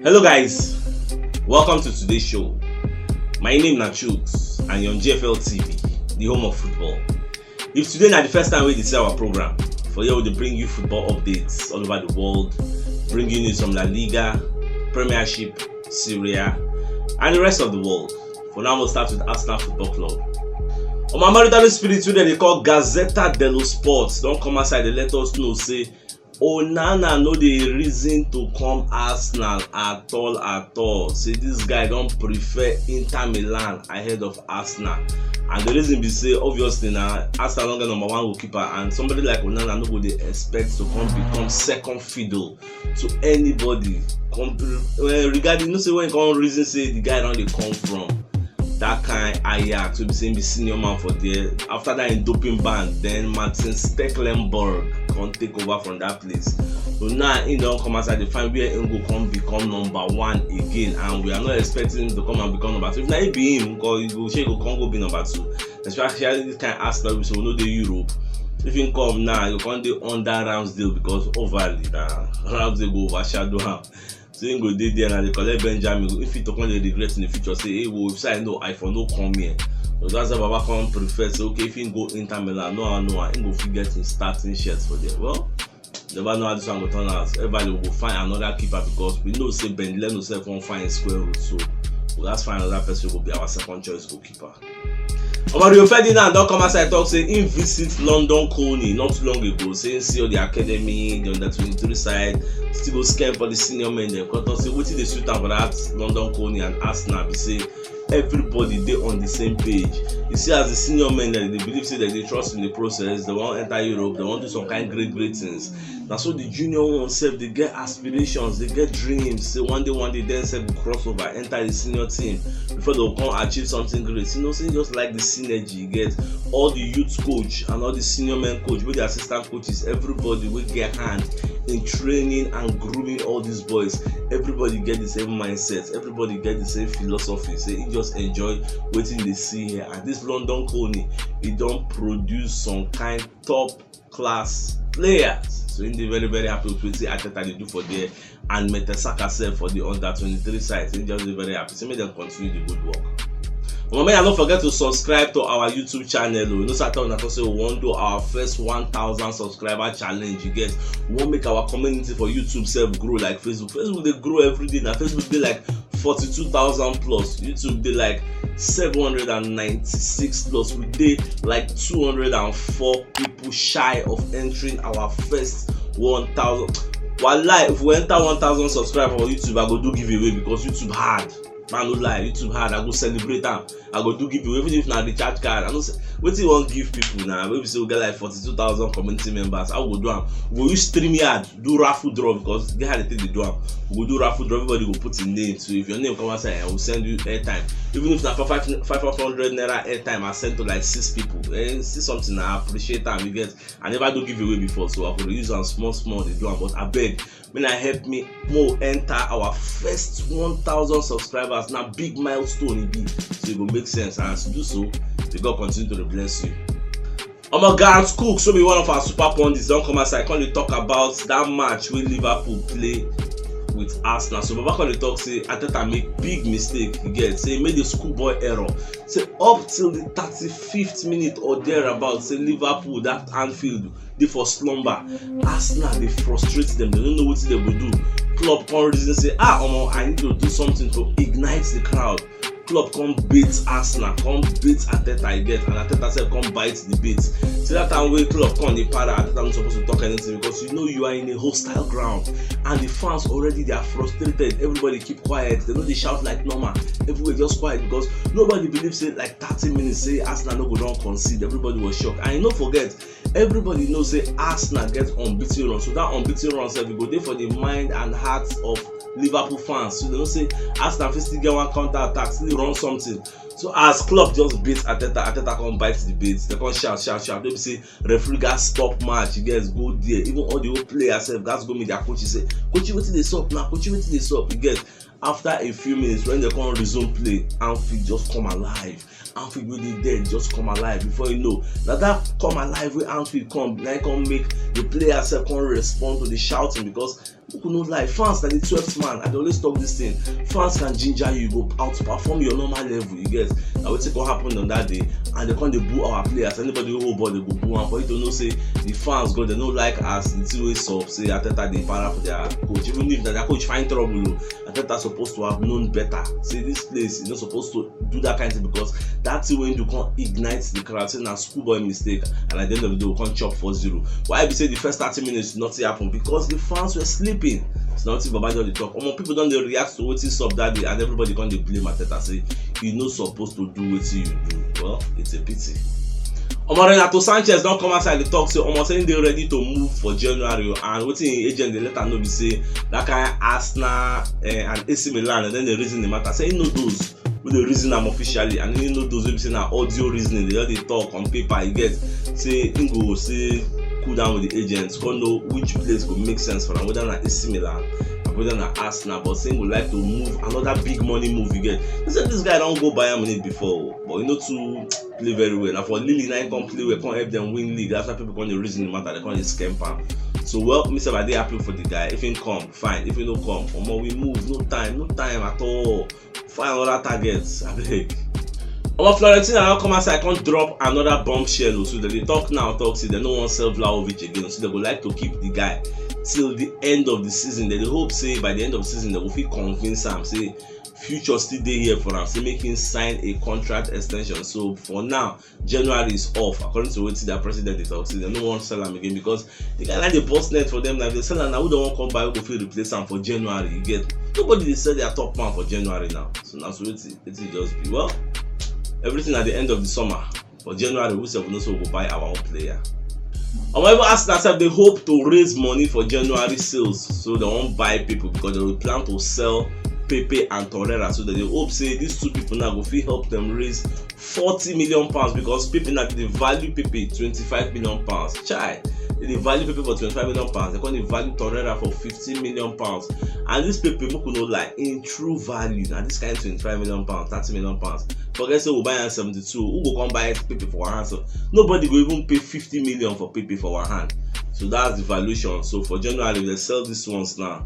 Hello guys, welcome to today's show. My name is Chooks and you're on GFL TV, the home of football. If today is the first time we see our program, for here we bring you football updates all over the world, bringing you some La Liga, Premiership, Serie A, and the rest of the world. For now, we'll start with Arsenal Football Club. On my marital spirit, today they call Gazzetta dello Sport. Don't come outside, they let us know, say, Onana no dey reason to come Arsenal at all. Say this guy don't prefer Inter Milan ahead of Arsenal, and the reason be say obviously now Arsenal don't get number one goalkeeper, and somebody like Onana no go dey expect to come become second fiddle to anybody. Regarding you know say when you come reason say the guy don't dey come from that kind Ajax, we be saying be senior man for there. After that in doping ban, then Martin Stecklenburg can take over from that place. So now he don't come outside the find where he go come become number one again, and we are not expecting him to come and become number two. If now he be him, because he go come go be number two. Especially this kind of Arsenal, so we know the Europe. If he come now, you can't do under Ramsdale because overly Ramsdale go overshadow him. So he go there and they collect Benjamin. If he talk on the regret in the future, say, hey, well, if I know I for no come here. So that's why Baba come prefer. Say, okay, if he go Inter Milan, he go fit get him starting shirts for them. Well, never know how this one go turn out. Everybody will go find another keeper because we know say Ben Leno self won't find square root. So let's find another person who will be our second choice goalkeeper. Rio Ferdinand don't come outside talk say he visit London Colney not too long ago, saying see all the academy, the under 23 side, still go scam for the senior men there. Because say wetin dey suit am for that London Colney and Arsenal be say everybody dey on the same page. You see as the senior men there, they believe say that they trust in the process, they want enter Europe, they want do some kind great things. Now so the junior ones self they get aspirations, they get dreams. Say one day then self will cross over, enter the senior team before they will come achieve something great. You know, say just like the synergy you get, all the youth coach and all the senior men coach with the assistant coaches, everybody will get hand in training and grooming all these boys. Everybody get the same mindset, everybody get the same philosophy. Say he just enjoy waiting they see here. And this London Colney, he don't produce some kind top class players. So in the very happy with what Arteta they do for there, and Mertesacker self for the under 23 side. So just very happy. So make them continue the good work. Remember, don't forget to subscribe to our YouTube channel. You know, Saturday we say we want to do our first 1,000 subscriber challenge. You get, we want to make our community for YouTube self grow like Facebook. Facebook they grow every day. Now Facebook they like 42,000 plus. YouTube they like 796 plus. We did like 204 people shy of entering our first 1,000. Wallahi, if we enter 1,000 subscribers on YouTube, I go do giveaway because YouTube hard. Man, no lie, YouTube hard. I go celebrate them. I go do giveaway, even if na recharge card. I know say what you want give people now. Maybe say we get like 42,000 community members. I will go do them. We will use StreamYard, do raffle draw because they had to take the draw. We will do raffle draw. Everybody will put in name. So if your name come outside, I will send you airtime. Even if na 500 naira airtime, I send to like 6 people. And see something I appreciate them. You get. I never do giveaway before, so I will use them small. They do them, but I beg. When I help me more enter our first 1,000 subscribers, now big milestone it be. So it will make sense, and as you do so, the God continue to bless you. Oh my God, Cook, so be one of our super pundits. Don't come outside. Can you talk about that match where Liverpool play with Arsenal? So Baba can talk say Arteta make big mistake. You get say he made a schoolboy error. Say up till the 35th minute or thereabout, say Liverpool that Anfield they for slumber. Arsenal they frustrate them. They don't know what they will do. Club come reason say I need to do something to ignite the crowd. Club come beat Arsenal, come beat Arteta again, and Arteta said come bite the bait. See that time when club come the para, Arteta not supposed to talk anything because you know you are in a hostile ground, and the fans already they are frustrated. Everybody keep quiet. They know they shout like normal. Everybody just quiet because nobody believes it. Like 30 minutes say Arsenal no go down concede. Everybody was shocked, and you don't forget. Everybody knows say Arsenal gets unbeaten run, so that unbeaten run self go there for the mind and hearts of Liverpool fans. So they don't say Arsenal still get one counter attack, still run something. So as club just beat Arteta come bite the bait. They come shout. They say referee got stop match. You guys go there. Even all the old players self guys go meet their coaches say, "Coach, wetin dey sup now? Coach, wetin dey sup?" You get. After a few minutes, when they come resume play, Anfield just come alive. Anfield really dead, just come alive. Before you know, that come alive when Anfield come, now come make the players come respond to the shouting because who could not lie, fans are the 12th man. I always talk this thing. Fans can ginger you, go out to perform your normal level, you get. I will take what happened on that day, and they come they boo our players. Anybody who ball they go boo, and for you to know say the fans go, they don't like us, the two way sub, say Ateta they para for their coach. Even if their coach find trouble, Ateta supposed to have known better. Say this place is not supposed to do that kind of thing, because that's when you can't ignite the crowd, saying a schoolboy mistake, and at the end of the day we can't chop 4-0. Why be say the first 30 minutes nothing happened? Because the fans were sleeping. It's nothing about the talk. People don't they react to what is up that day, and everybody can't blame Ateta, say you're not supposed to do what you do. Well, it's a pity. Renato Sanchez don't come outside the talk, so saying they're ready to move for January, and what's in agent they let her know be say that kind of Arsenal and AC Milan, and then the reason the matter saying no those with the reason I'm officially, and you know those will be saying audio reasoning, they already talk on paper, you get say Ingo say cool down with the agents, can't know which place could make sense for them, whether not AC Milan, whether not Arsenal, but saying would like to move another big money move, you get. They said this guy don't go Bayern Munich before, but you know to play very well. Now for Lille 9 come play, we can't help them win league. That's why people can't reason the matter, they can't scam him. So well, Mr. Bade happy for the guy. If he come, fine. If he don't come, we move. No time at all. Find other targets. I beg. Florentina now come outside, can't drop another bombshell. So they talk now, say they don't want to sell Vlahovic again. So they would like to keep the guy till the end of the season. They hope say by the end of the season they will feel convince him, say future still dey here for him, say make him sign a contract extension. So for now, January is off. According to what their president is talking, they don't want to sell him again, because the guy like the boss net for them. Now if they sell him now, we don't want to come by, we go feel replace him for January. You get, nobody they sell their top man for January now. So now so it just be well. Everything at the end of the summer. For January, we will also go buy our own player. However, Arsenal they hope to raise money for January sales, so they won't buy people, because they will plan to sell Pepe and Torreira. So that they hope say these two people now go fit help them raise 40 million pounds, because Pepe now they value Pepe 25 million pounds. Chai, they value Pepe for 25 million pounds. They can value Torreira for 15 million pounds. And this Pepe, we could know like in true value. Now this kind of 25 million pounds, 30 million pounds. Forget say we buy at 72. Who go come buy Pepe for one hand? So nobody will even pay 50 million for Pepe for one hand. So that's the valuation. So for January, they sell these ones now.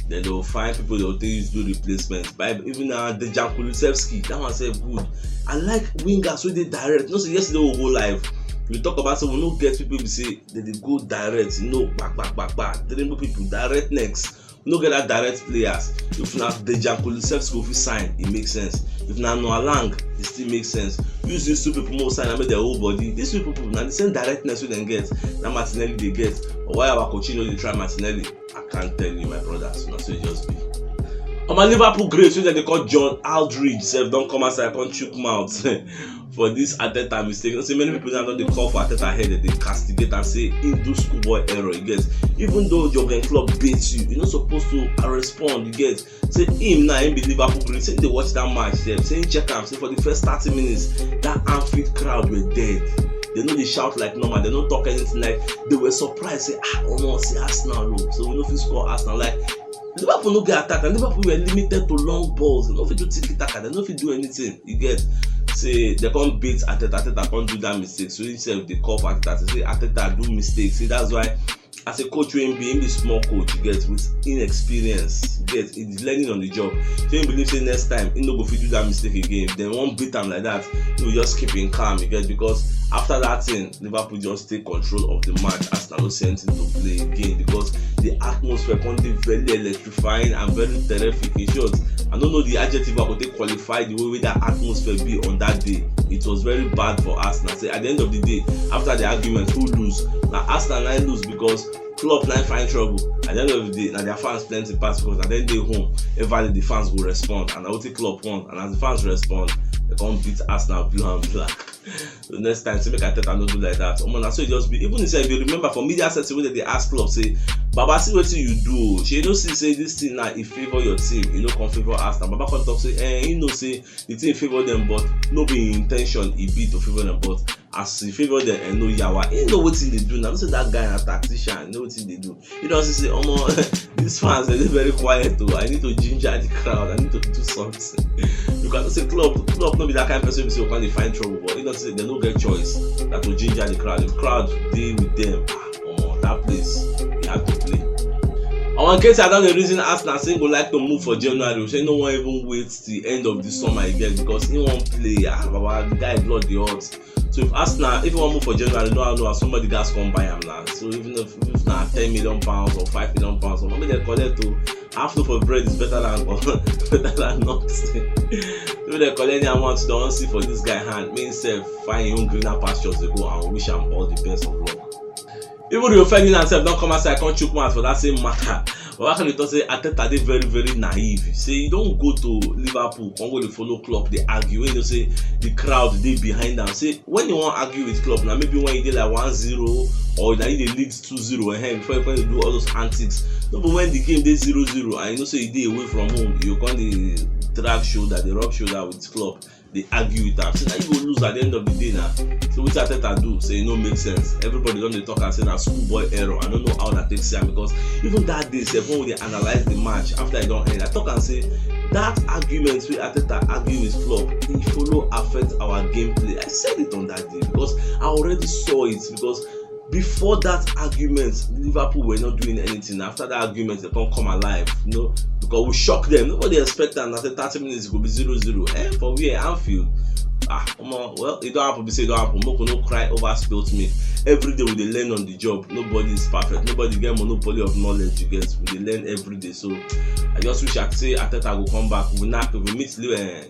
Then they will find people they will take do replacements. But even Dejan Kulusevski, that one said good. I like wingers who they direct. No, so yesterday we go live. We talk about so we don't get people who say that they go direct. You know, back. They don't people direct next. We don't get that direct players. If not Dejan Kulusevski if we sign, it makes sense. If not Noah Lang, it still makes sense. Use these two people more sign and make their whole body. These two people now the same directness we then get. That Martinelli they get. Or why our Coutinho they try Martinelli? I can't tell you, my brothers. So that's what it just be. On my Liverpool great, so that they call John Aldridge, self don't come outside, can't choke mouth for this Ateta mistake. You know, many people now don't they call for Ateta head, they castigate and say he do schoolboy error. You get, even though Jurgen Klopp beats you, you're not supposed to respond. You get, say him now him be Liverpool great. Say they watch that match, say check out. Say for the first 30 minutes, that Anfield crowd were dead. They know they shout like normal, they don't talk anything like they were surprised, say see Arsenal look. So we know if you score Arsenal like Liverpool no get attack, and Liverpool were limited to long balls. They don't fit do tiki-taka, they don't fit do anything. You get, say they can't beat Ateta can't do that mistake. So instead they call for Ateta, say Ateta do mistakes. See that's why as a coach when be small coach, you get with inexperience, you get it's learning on the job. So you believe say next time he no go fit do that mistake again. Then won't beat him like that, you just keep him calm, you get, because after that thing, Liverpool just take control of the match. Arsenal no sent him to play again, because the atmosphere can be very electrifying and very terrific. In short, I don't know the adjective I could take qualify the way that atmosphere be on that day. It was very bad for Arsenal. Say at the end of the day, after the argument, who lose? Now Arsenal now lose because Klopp now find trouble. At the end of the day, now their fans plenty pass, because at the end of the home, everybody the fans will respond, and I will take Klopp won. And as the fans respond, they can't beat Arsenal blue and black. So next time, say make Ateta no do like that. So it just be, even if you remember for media sets when they ask Klopp, say, Baba, see what you do. She don't see say this thing now it favor your team, you know, come favor Arsenal. Baba come talk say, you know, say the team favor them, but no be intention it be to favor them, but as he favor them and no yawa, you know what they do now. Don't say that guy a tactician, you know what they do. You don't say, these fans they're very quiet too. I need to ginger the crowd. I need to do something. You can't say Klopp not be that kind of person who say when they find trouble, but you don't say they don't get choice that to ginger the crowd. The crowd deal with them. That place you have to play. in case I don't the reason Arsenal say go like to move for January, we say no one even wait till the end of the summer again because he won't play. The guy blood the odds. So if Arsenal, if you want move for January, know somebody guys come buy him now. So even if now £10 million or £5 million, or maybe they collect to half loaf of bread is better than nothing. Maybe they collect any amount they don't see for this guy hand. Me himself find him greener pastures to go and wish him all the best of luck. Even the offending himself don't come outside, can't choke mouth for that same matter. But actually, they say Arteta dey very very naive. Say you don't go to Liverpool, come go to follow club, they argue. When you say the crowd they behind them, say when you want to argue with club, now maybe when you did like 1-0 or now you dey lead 2-0 ahead before you do all those antics. No, but when the game dey 0-0 and you know say you dey away from home, you come the drag shoulder, the rub shoulder with club. They argue with them. Say now you go lose at the end of the day now. So what Arteta do? Say it no make sense. Everybody don't they talk and say na schoolboy error. I don't know how that takes time because even that day, when they analyze the match after it don't end, I talk and say that argument with Arteta argue with Klopp, it follow affect our gameplay. I said it on that day because I already saw it because before that argument, Liverpool were not doing anything. After that argument, they can't come alive, you know, because we shock them. Nobody expected that after 30 minutes it could be 0-0. For we at Anfield, well, it don't happen. We say it don't happen. No cry over spilt milk. Every day we dey learn on the job. Nobody is perfect. Nobody get monopoly of knowledge. You get, we dey learn every day. So I just wish I could say Arteta will come back. We meet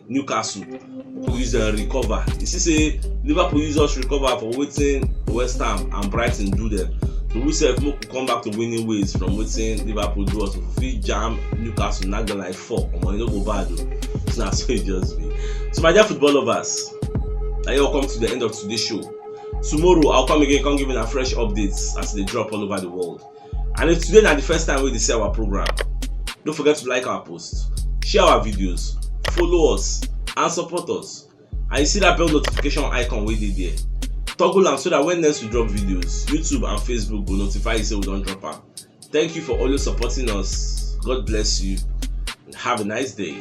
Newcastle. We use recover. You see, say Liverpool use us recover for waiting West Ham and Brighton do them. So we say if we come back to winning ways from waiting Liverpool do us. If we jam Newcastle, not gonna like 4. You don't go bad though. It's not so it just be. So my dear football lovers, now you all come to the end of today's show. Tomorrow I'll come again, come giving a fresh updates as they drop all over the world. And if today is the first time we see our program, don't forget to like our posts, share our videos, follow us, and support us. And you see that bell notification icon way there. Toggle them so that when next we drop videos, YouTube and Facebook will notify you say we don't drop them. Thank you for always supporting us. God bless you and have a nice day.